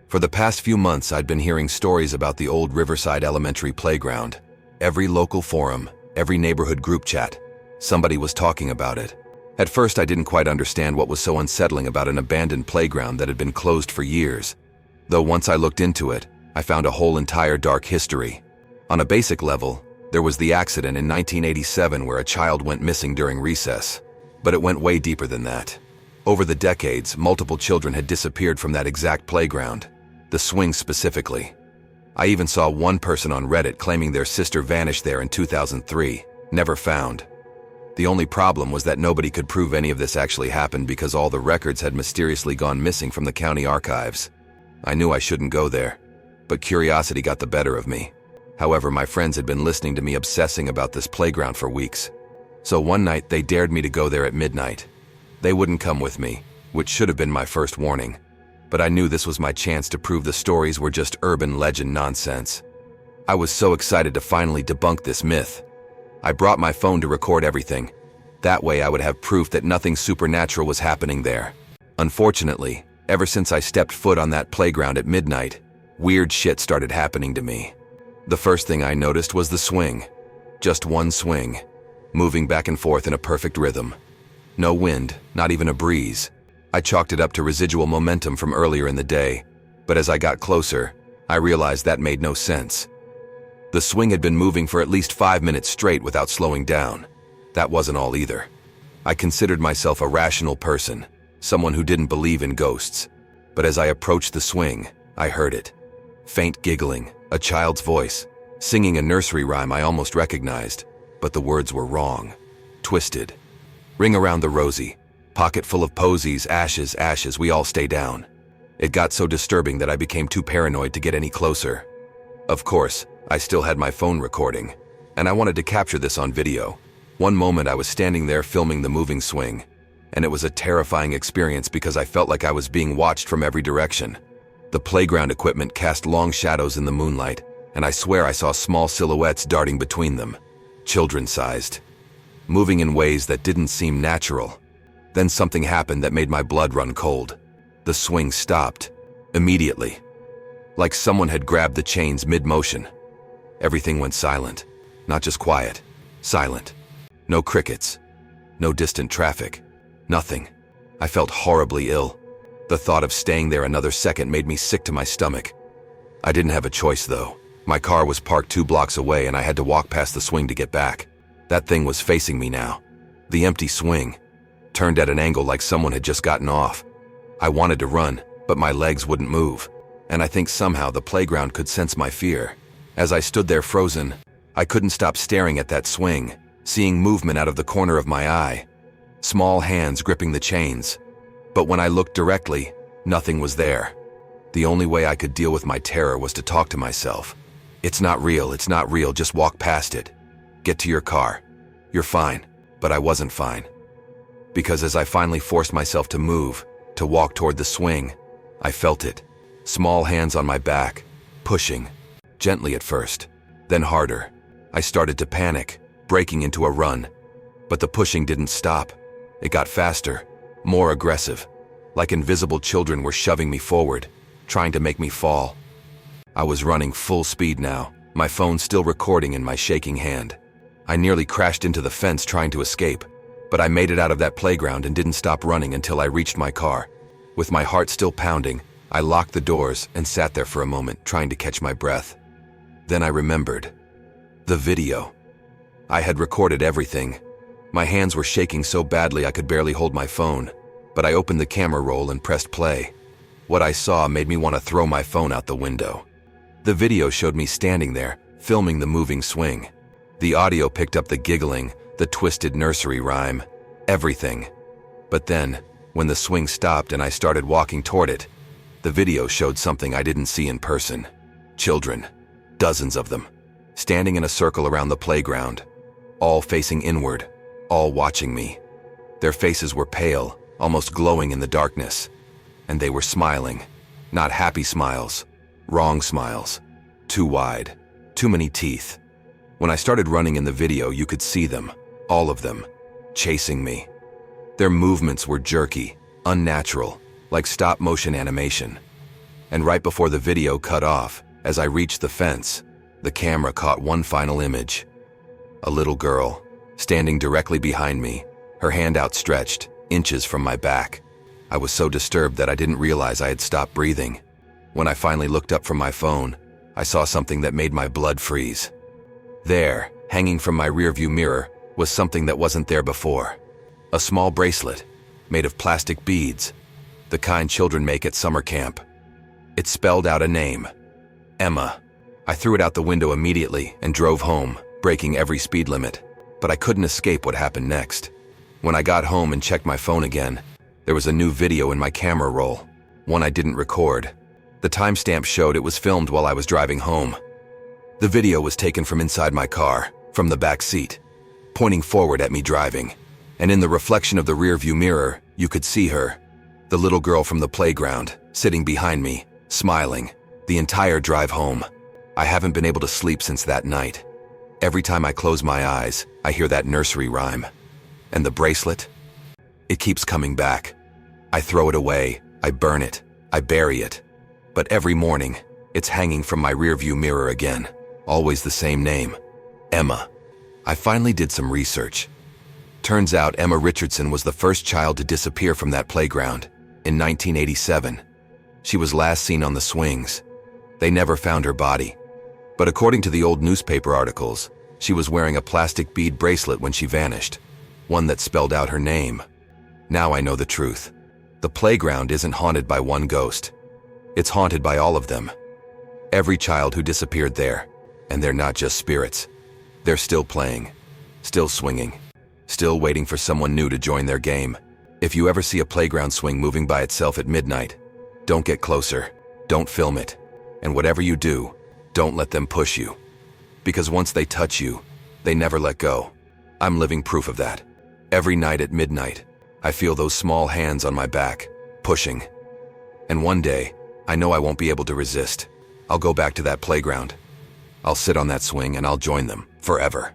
For the past few months, I'd been hearing stories about the old Riverside Elementary playground. Every local forum, every neighborhood group chat, somebody was talking about it. At first, I didn't quite understand what was so unsettling about an abandoned playground that had been closed for years. Though once I looked into it, I found a whole entire dark history. On a basic level, there was the accident in 1987 where a child went missing during recess. But it went way deeper than that. Over the decades, multiple children had disappeared from that exact playground, the swing specifically. I even saw one person on Reddit claiming their sister vanished there in 2003, never found. The only problem was that nobody could prove any of this actually happened because all the records had mysteriously gone missing from the county archives. I knew I shouldn't go there, but curiosity got the better of me. However, my friends had been listening to me obsessing about this playground for weeks. So one night, they dared me to go there at midnight. They wouldn't come with me, which should have been my first warning. But I knew this was my chance to prove the stories were just urban legend nonsense. I was so excited to finally debunk this myth. I brought my phone to record everything. That way I would have proof that nothing supernatural was happening there. Unfortunately, ever since I stepped foot on that playground at midnight, weird shit started happening to me. The first thing I noticed was the swing. Just one swing, moving back and forth in a perfect rhythm. No wind, not even a breeze. I chalked it up to residual momentum from earlier in the day, but as I got closer, I realized that made no sense. The swing had been moving for at least 5 minutes straight without slowing down. That wasn't all either. I considered myself a rational person, someone who didn't believe in ghosts. But as I approached the swing, I heard it. Faint giggling, a child's voice, singing a nursery rhyme I almost recognized, but the words were wrong, twisted. Ring around the rosy, pocket full of posies, ashes, ashes, we all stay down. It got so disturbing that I became too paranoid to get any closer. Of course, I still had my phone recording, and I wanted to capture this on video. One moment I was standing there filming the moving swing, and it was a terrifying experience because I felt like I was being watched from every direction. The playground equipment cast long shadows in the moonlight, and I swear I saw small silhouettes darting between them, children-sized, moving in ways that didn't seem natural. Then something happened that made my blood run cold. The swing stopped, immediately, like someone had grabbed the chains mid-motion. Everything went silent, not just quiet, silent. No crickets, no distant traffic, nothing. I felt horribly ill. The thought of staying there another second made me sick to my stomach. I didn't have a choice though. My car was parked 2 blocks away and I had to walk past the swing to get back. That thing was facing me now. The empty swing, turned at an angle like someone had just gotten off. I wanted to run, but my legs wouldn't move. And I think somehow the playground could sense my fear. As I stood there frozen, I couldn't stop staring at that swing, seeing movement out of the corner of my eye. Small hands gripping the chains. But when I looked directly, nothing was there. The only way I could deal with my terror was to talk to myself. It's not real, just walk past it. Get to your car. You're fine. But I wasn't fine. Because as I finally forced myself to move, to walk toward the swing, I felt it. Small hands on my back, pushing. Gently at first, then harder. I started to panic, breaking into a run. But the pushing didn't stop. It got faster, more aggressive. Like invisible children were shoving me forward, trying to make me fall. I was running full speed now, my phone still recording in my shaking hand. I nearly crashed into the fence trying to escape, but I made it out of that playground and didn't stop running until I reached my car. With my heart still pounding, I locked the doors and sat there for a moment, trying to catch my breath. Then I remembered. The video. I had recorded everything. My hands were shaking so badly I could barely hold my phone, but I opened the camera roll and pressed play. What I saw made me want to throw my phone out the window. The video showed me standing there, filming the moving swing. The audio picked up the giggling, the twisted nursery rhyme, everything. But then, when the swing stopped and I started walking toward it, the video showed something I didn't see in person. Children, dozens of them, standing in a circle around the playground, all facing inward, all watching me. Their faces were pale, almost glowing in the darkness, and they were smiling. Not happy smiles, wrong smiles, too wide, too many teeth. When I started running in the video, you could see them, all of them, chasing me. Their movements were jerky, unnatural, like stop-motion animation. And right before the video cut off, as I reached the fence, the camera caught one final image. A little girl, standing directly behind me, her hand outstretched, inches from my back. I was so disturbed that I didn't realize I had stopped breathing. When I finally looked up from my phone, I saw something that made my blood freeze. There, hanging from my rearview mirror, was something that wasn't there before. A small bracelet, made of plastic beads, the kind children make at summer camp. It spelled out a name, Emma. I threw it out the window immediately and drove home, breaking every speed limit. But I couldn't escape what happened next. When I got home and checked my phone again, there was a new video in my camera roll, one I didn't record. The timestamp showed it was filmed while I was driving home. The video was taken from inside my car, from the back seat, pointing forward at me driving. And in the reflection of the rearview mirror, you could see her, the little girl from the playground, sitting behind me, smiling, the entire drive home. I haven't been able to sleep since that night. Every time I close my eyes, I hear that nursery rhyme. And the bracelet? It keeps coming back. I throw it away, I burn it, I bury it. But every morning, it's hanging from my rearview mirror again. Always the same name, Emma. I finally did some research. Turns out Emma Richardson was the first child to disappear from that playground in 1987. She was last seen on the swings. They never found her body. But according to the old newspaper articles, she was wearing a plastic bead bracelet when she vanished, one that spelled out her name. Now I know the truth. The playground isn't haunted by one ghost. It's haunted by all of them. Every child who disappeared there, and they're not just spirits. They're still playing, still swinging, still waiting for someone new to join their game. If you ever see a playground swing moving by itself at midnight, don't get closer, don't film it, and whatever you do, don't let them push you. Because once they touch you, they never let go. I'm living proof of that. Every night at midnight, I feel those small hands on my back, pushing. And one day, I know I won't be able to resist. I'll go back to that playground. I'll sit on that swing and I'll join them, forever.